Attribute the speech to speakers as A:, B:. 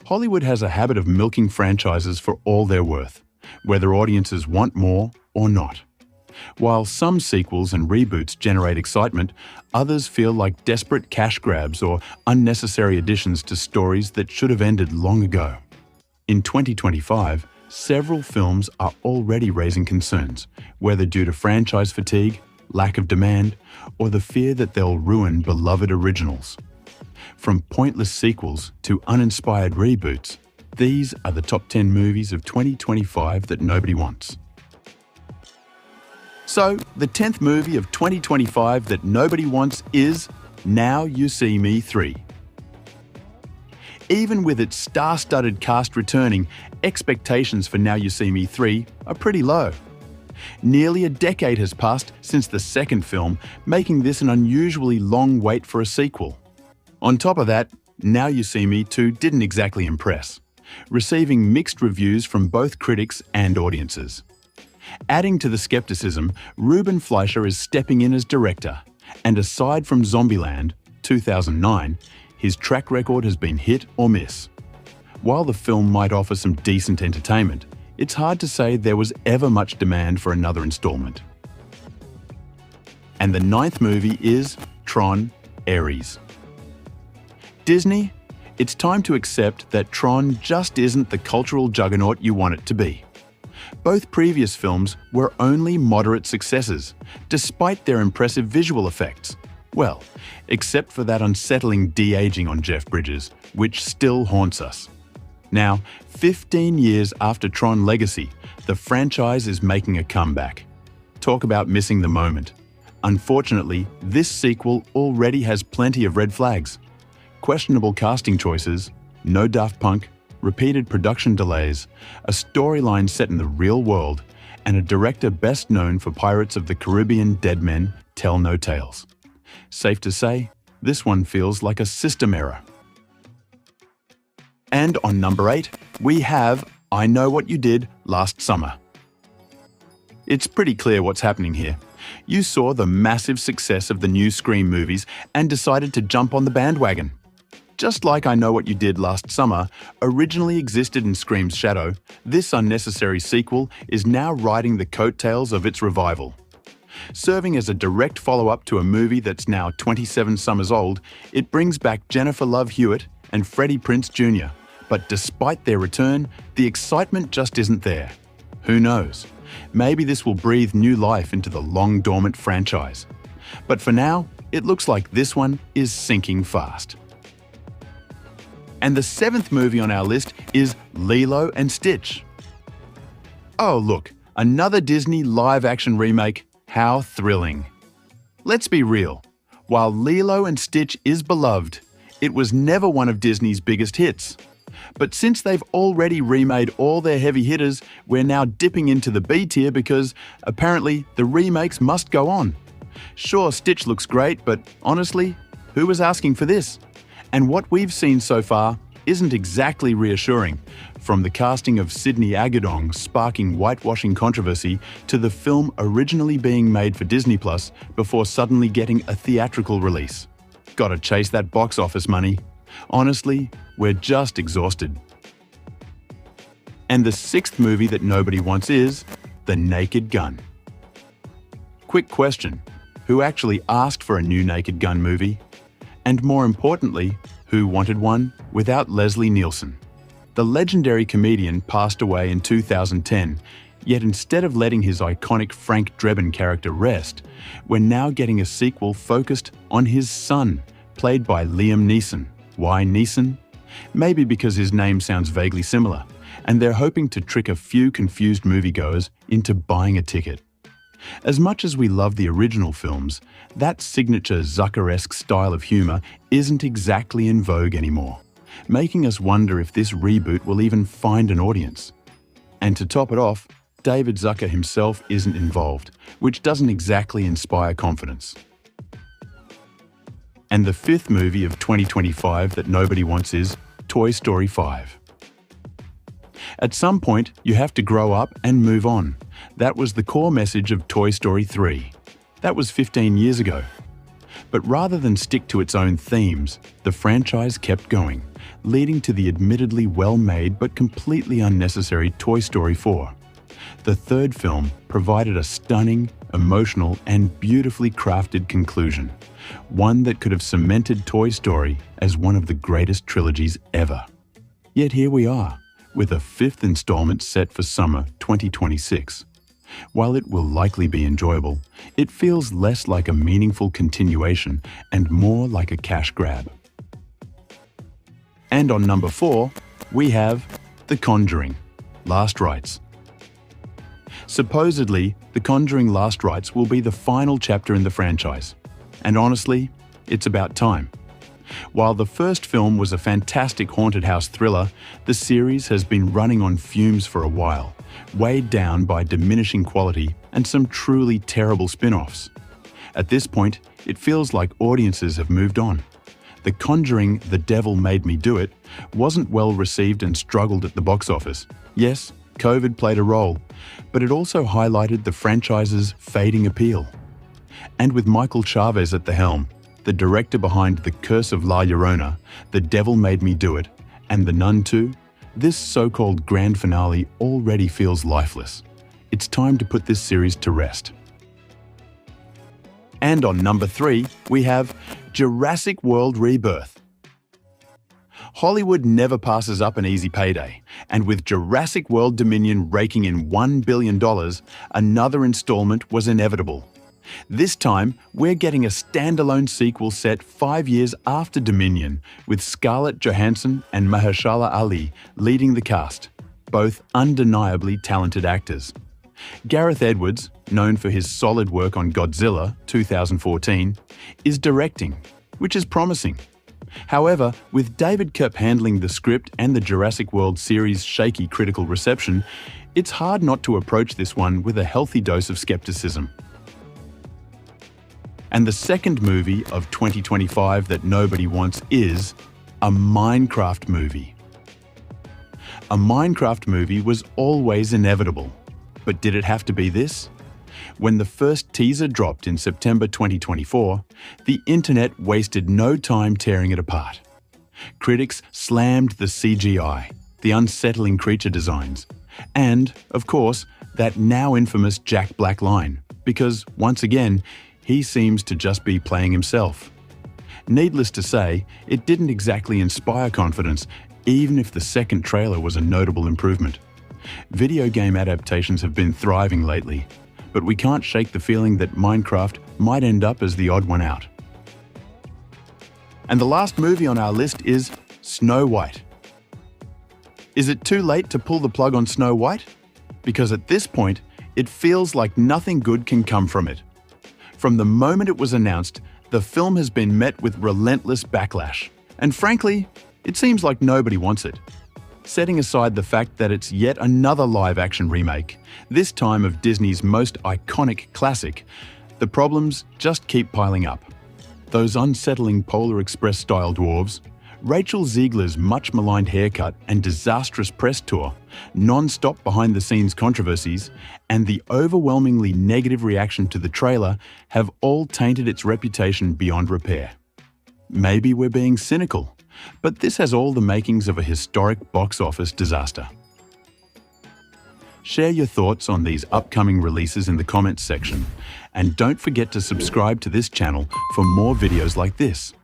A: Hollywood has a habit of milking franchises for all they're worth, whether audiences want more or not. While some sequels and reboots generate excitement, others feel like desperate cash grabs or unnecessary additions to stories that should have ended long ago. In 2025, several films are already raising concerns, whether due to franchise fatigue, lack of demand, or the fear that they'll ruin beloved originals. From pointless sequels to uninspired reboots, these are the top 10 movies of 2025 that nobody wants. So, the 10th movie of 2025 that nobody wants is Now You See Me 3. Even with its star-studded cast returning, expectations for Now You See Me 3 are pretty low. Nearly a decade has passed since the second film, making this an unusually long wait for a sequel. On top of that, Now You See Me 2 didn't exactly impress, receiving mixed reviews from both critics and audiences. Adding to the skepticism, Ruben Fleischer is stepping in as director, and aside from Zombieland, 2009, his track record has been hit or miss. While the film might offer some decent entertainment, it's hard to say there was ever much demand for another installment. And the 9th movie is Tron Ares. Disney, it's time to accept that Tron just isn't the cultural juggernaut you want it to be. Both previous films were only moderate successes, despite their impressive visual effects. Well, except for that unsettling de-aging on Jeff Bridges, which still haunts us. Now, 15 years after Tron Legacy, the franchise is making a comeback. Talk about missing the moment. Unfortunately, this sequel already has plenty of red flags. Questionable casting choices, no Daft Punk, repeated production delays, a storyline set in the real world, and a director best known for Pirates of the Caribbean Dead Men Tell No Tales. Safe to say, this one feels like a system error. And on number 8, we have I Know What You Did Last Summer. It's pretty clear what's happening here. You saw the massive success of the new Scream movies and decided to jump on the bandwagon. Just like I Know What You Did Last Summer originally existed in Scream's shadow, this unnecessary sequel is now riding the coattails of its revival. Serving as a direct follow-up to a movie that's now 27 summers old, it brings back Jennifer Love Hewitt and Freddie Prinze Jr., but despite their return, the excitement just isn't there. Who knows? Maybe this will breathe new life into the long-dormant franchise. But for now, it looks like this one is sinking fast. And the 7th movie on our list is Lilo and Stitch. Oh look, another Disney live-action remake. How thrilling. Let's be real. While Lilo and Stitch is beloved, it was never one of Disney's biggest hits. But since they've already remade all their heavy hitters, we're now dipping into the B tier because, apparently, the remakes must go on. Sure, Stitch looks great, but honestly, who was asking for this? And what we've seen so far isn't exactly reassuring, from the casting of Sydney Agadong sparking whitewashing controversy to the film originally being made for Disney Plus before suddenly getting a theatrical release. Gotta chase that box office money. Honestly, we're just exhausted. And the 6th movie that nobody wants is The Naked Gun. Quick question, who actually asked for a new Naked Gun movie? And more importantly, who wanted one without Leslie Nielsen? The legendary comedian passed away in 2010, yet instead of letting his iconic Frank Drebin character rest, we're now getting a sequel focused on his son, played by Liam Neeson. Why Neeson? Maybe because his name sounds vaguely similar, and they're hoping to trick a few confused moviegoers into buying a ticket. As much as we love the original films, that signature Zucker-esque style of humour isn't exactly in vogue anymore, making us wonder if this reboot will even find an audience. And to top it off, David Zucker himself isn't involved, which doesn't exactly inspire confidence. And the 5th movie of 2025 that nobody wants is Toy Story 5. At some point, you have to grow up and move on. That was the core message of Toy Story 3. That was 15 years ago. But rather than stick to its own themes, the franchise kept going, leading to the admittedly well-made but completely unnecessary Toy Story 4. The third film provided a stunning, emotional, and beautifully crafted conclusion, one that could have cemented Toy Story as one of the greatest trilogies ever. Yet here we are, with a fifth installment set for summer 2026. While it will likely be enjoyable, it feels less like a meaningful continuation and more like a cash grab. And on number 4, we have The Conjuring, Last Rites. Supposedly, The Conjuring Last Rites will be the final chapter in the franchise. And honestly, it's about time. While the first film was a fantastic haunted house thriller, the series has been running on fumes for a while, weighed down by diminishing quality and some truly terrible spin-offs. At this point, it feels like audiences have moved on. The Conjuring The Devil Made Me Do It wasn't well received and struggled at the box office. Yes, COVID played a role, but it also highlighted the franchise's fading appeal. And with Michael Chavez at the helm, the director behind The Curse of La Llorona, The Devil Made Me Do It, and The Nun 2, this so-called grand finale already feels lifeless. It's time to put this series to rest. And on number 3, we have Jurassic World Rebirth. Hollywood never passes up an easy payday, and with Jurassic World Dominion raking in $1 billion, another installment was inevitable. This time, we're getting a standalone sequel set 5 years after Dominion, with Scarlett Johansson and Mahershala Ali leading the cast, both undeniably talented actors. Gareth Edwards, known for his solid work on Godzilla 2014, is directing, which is promising. However, with David Koepp handling the script and the Jurassic World series' shaky critical reception, it's hard not to approach this one with a healthy dose of skepticism. And the second movie of 2025 that nobody wants is a Minecraft movie. A Minecraft movie was always inevitable, but did it have to be this? When the first teaser dropped in September 2024, the internet wasted no time tearing it apart. Critics slammed the CGI, the unsettling creature designs, and, of course, that now infamous Jack Black line, because, once again, he seems to just be playing himself. Needless to say, it didn't exactly inspire confidence, even if the second trailer was a notable improvement. Video game adaptations have been thriving lately, but we can't shake the feeling that Minecraft might end up as the odd one out. And the last movie on our list is Snow White. Is it too late to pull the plug on Snow White? Because at this point, it feels like nothing good can come from it. From the moment it was announced, the film has been met with relentless backlash. And frankly, it seems like nobody wants it. Setting aside the fact that it's yet another live-action remake, this time of Disney's most iconic classic, the problems just keep piling up. Those unsettling Polar Express-style dwarves, Rachel Ziegler's much-maligned haircut and disastrous press tour, non-stop behind-the-scenes controversies, and the overwhelmingly negative reaction to the trailer have all tainted its reputation beyond repair. Maybe we're being cynical, but this has all the makings of a historic box office disaster. Share your thoughts on these upcoming releases in the comments section, and don't forget to subscribe to this channel for more videos like this.